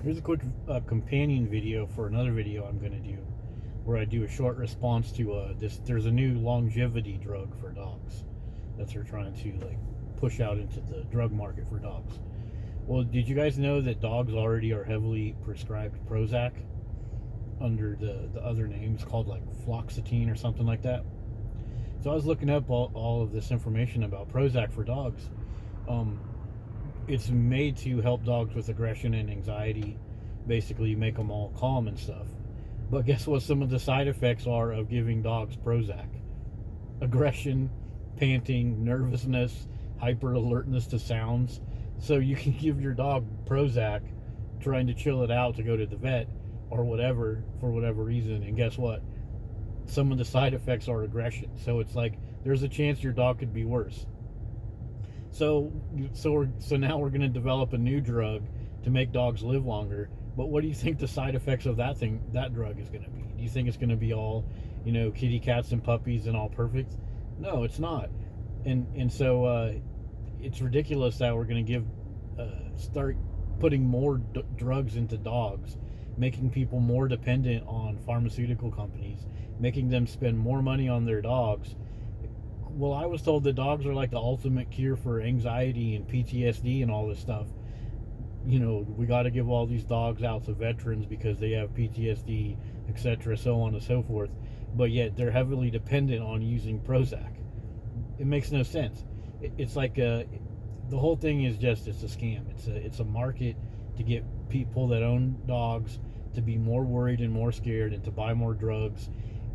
Here's a quick companion video for another video I'm going to do, where I do a short response to this. There's a new longevity drug for dogs that they're trying to like push out into the drug market for dogs. Well, did you guys know that dogs already are heavily prescribed Prozac under the other names called like Fluoxetine or something like that? So I was looking up all of this information about Prozac for dogs. Um, it's made to help dogs with aggression and anxiety, basically make them all calm and stuff. But guess what some of the side effects are of giving dogs Prozac? Aggression, panting, nervousness, hyper alertness to sounds. So you can give your dog Prozac trying to chill it out to go to the vet or whatever for whatever reason, and guess what? Some of the side effects are aggression. So it's like there's a chance your dog could be worse. So now we're going to develop a new drug to make dogs live longer. But what do you think the side effects of that drug is going to be? Do you think it's going to be all, kitty cats and puppies and all perfect? No, it's not. And so it's ridiculous that we're going to start putting more drugs into dogs, making people more dependent on pharmaceutical companies, making them spend more money on their dogs. Well, I was told that dogs are like the ultimate cure for anxiety and PTSD and all this stuff. We got to give all these dogs out to veterans because they have PTSD, etc., so on and so forth. But yet they're heavily dependent on using Prozac. It makes no sense. It's like the whole thing is it's a scam. It's a market to get people that own dogs to be more worried and more scared and to buy more drugs,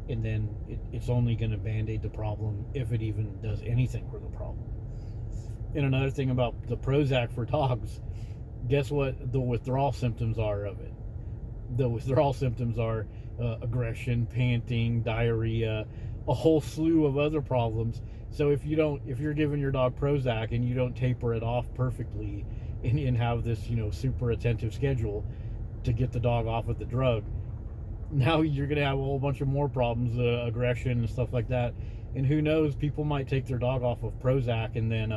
and then it's only going to band-aid the problem if it even does anything for the problem. And another thing about the Prozac for dogs, guess what the withdrawal symptoms are of it? The withdrawal symptoms are aggression, panting, diarrhea, a whole slew of other problems. So if you're giving your dog Prozac and you don't taper it off perfectly and have this super attentive schedule to get the dog off of the drug, now you're going to have a whole bunch of more problems, aggression and stuff like that. And who knows, people might take their dog off of Prozac and then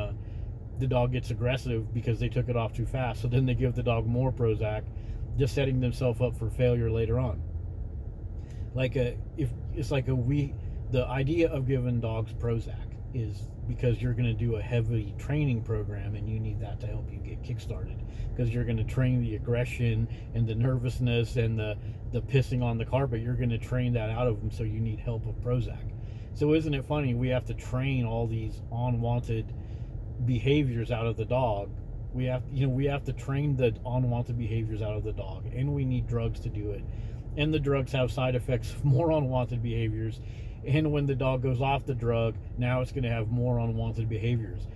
the dog gets aggressive because they took it off too fast. So then they give the dog more Prozac, just setting themselves up for failure later on. The idea of giving dogs Prozac is because you're going to do a heavy training program and you need that to help you get kickstarted, because you're going to train the aggression and the nervousness and the pissing on the carpet. You're going to train that out of them, so you need help with Prozac. So isn't it funny, we have to train all these unwanted behaviors out of the dog. We have to train the unwanted behaviors out of the dog, and we need drugs to do it. And the drugs have side effects of more unwanted behaviors. And when the dog goes off the drug, now it's going to have more unwanted behaviors.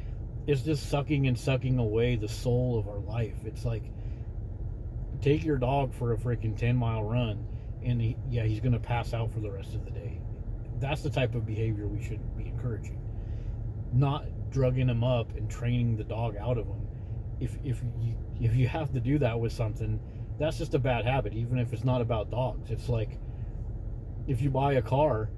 It's just sucking away the soul of our life. It's like, take your dog for a freaking 10-mile run, and he's going to pass out for the rest of the day. That's the type of behavior we should be encouraging, not drugging him up and training the dog out of him. If you have to do that with something, that's just a bad habit, even if it's not about dogs. It's like, if you buy a car,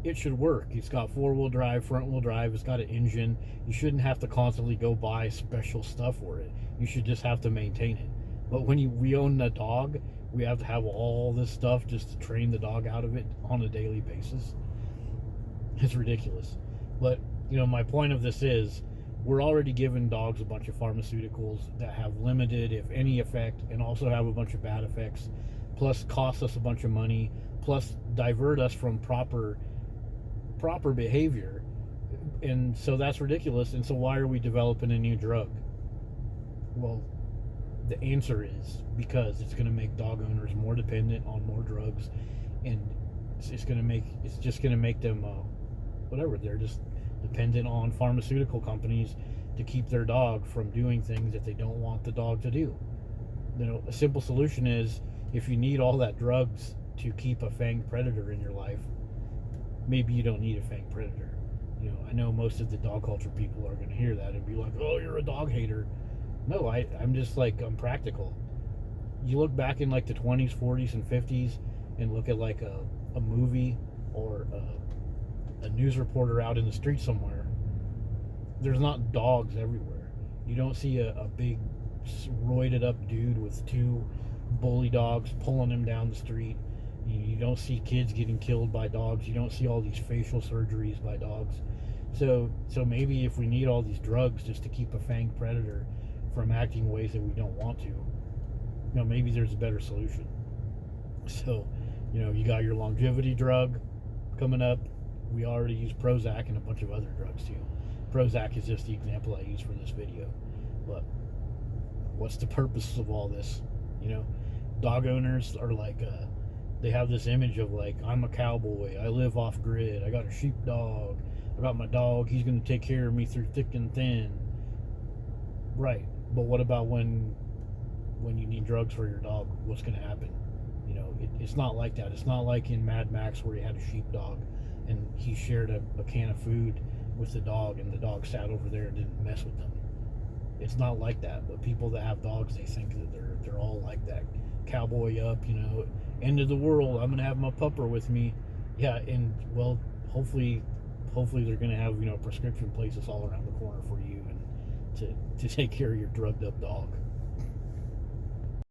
it should work. It's got four-wheel drive, front-wheel drive, it's got an engine. You shouldn't have to constantly go buy special stuff for it. You should just have to maintain it. But when we own a dog, we have to have all this stuff just to train the dog out of it on a daily basis. It's ridiculous. But my point of this is, we're already giving dogs a bunch of pharmaceuticals that have limited, if any, effect, and also have a bunch of bad effects, plus cost us a bunch of money, plus divert us from proper behavior. And so that's ridiculous. And so why are we developing a new drug? Well, the answer is because it's going to make dog owners more dependent on more drugs, and it's just going to make them whatever. They're just dependent on pharmaceutical companies to keep their dog from doing things that they don't want the dog to do. A simple solution is, if you need all that drugs to keep a fanged predator in your life, maybe you don't need a fanged predator. I know most of the dog culture people are going to hear that and be like, oh, you're a dog hater. No, I'm just like, I'm practical. You look back in like the 20s, 40s, and 50s and look at like a movie or a news reporter out in the street somewhere. There's not dogs everywhere. You don't see a big roided up dude with 2 bully dogs pulling him down the street. You don't see kids getting killed by dogs. You don't see all these facial surgeries by dogs. So maybe if we need all these drugs just to keep a fanged predator from acting ways that we don't want to, maybe there's a better solution. So, you got your longevity drug coming up. We already use Prozac and a bunch of other drugs too. Prozac is just the example I use for this video. But what's the purpose of all this? Dog owners are like, they have this image of like, I'm a cowboy, I live off grid, I got a sheep dog, I got my dog, he's going to take care of me through thick and thin. Right, but what about when you need drugs for your dog? What's going to happen? It's not like that. It's not like in Mad Max where he had a sheepdog and he shared a can of food with the dog and the dog sat over there and didn't mess with them. It's not like that. But people that have dogs, they think that they're all like that. Cowboy up, end of the world, I'm gonna have my pupper with me. Yeah, and well, hopefully they're gonna have prescription places all around the corner for you and to take care of your drugged up dog.